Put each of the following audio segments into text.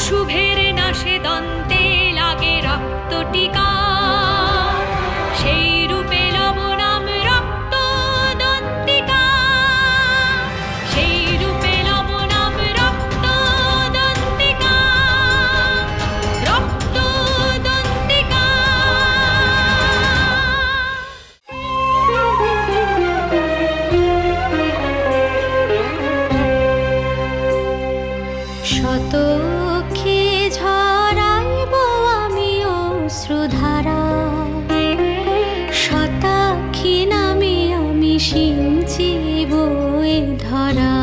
অশুভের নাশে দন্তে লাগে রক্ত টিকা, সেই রূপে লব নাম রক্ত দন্তিকা, সেই রূপে লব নাম রক্ত দন্তিকা, রক্ত দন্তিকা। শতক্ষে ঝরাইব আমি অশ্রুধারা, শতাক্ষী নামে আমি সিঞ্চিব এ ধরা,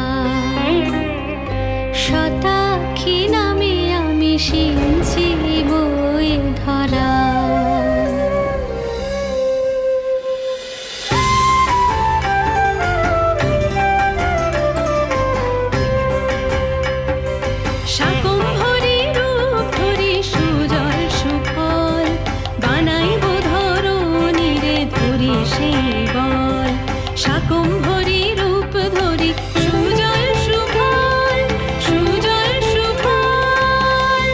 শতাক্ষী নামে আমি সিঞ্চিব এ ধরা। শাকম্ভরী রূপ ধরি সুজল সুফল, বানাইব ধরণীরে ধরি সেই বল। শাকম্ভরী রূপ ধরি সুজল সুফল, সুজল সুফল।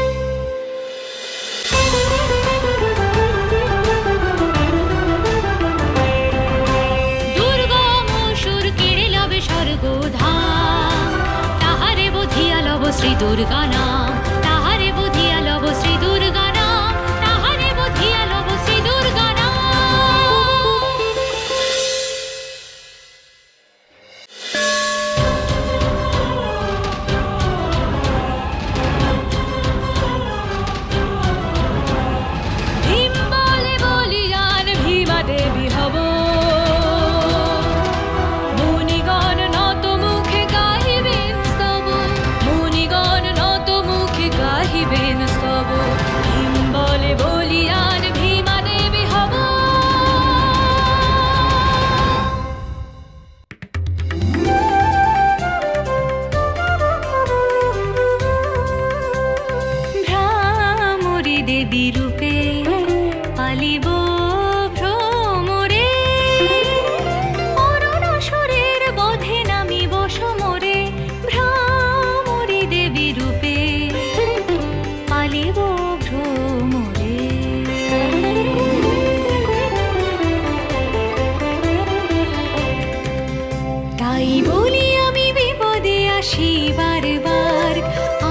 দুর্গম সুর কেড়ে লবে স্বর্গধাম, তাহারে বধিয়া লব শ্রী দুর্গা নাম, তাহারে বধিয়া লব শ্রী দুর্গা নাম, তাহারে বধিয়া লব শ্রী দুর্গা নাম। ভীম বলে বলিয়ান ভীমা দেবী হব, মুনিগণ নত মুখে গাহিবেন স্তব, মুনিগণ নত মুখে গাহিবেন স্তব। ভীম বলে বলিয়ান ভীমা দেবী হব। ভ্রামরী দেবী রূপে পালিব ভ্রমরে, অরুণাসুরের বধে নামিব সমরে। ভ্রামরী দেবী রূপে পালিব ভ্রমরে। তাই বলি আমি বিপদে আসি বারবার,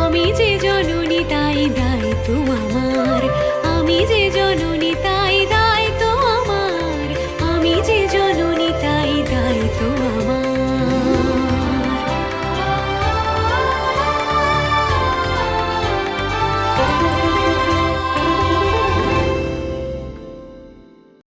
আমি যে জননী তাই দায়িত্ব আমার, আমি যে জননী তাই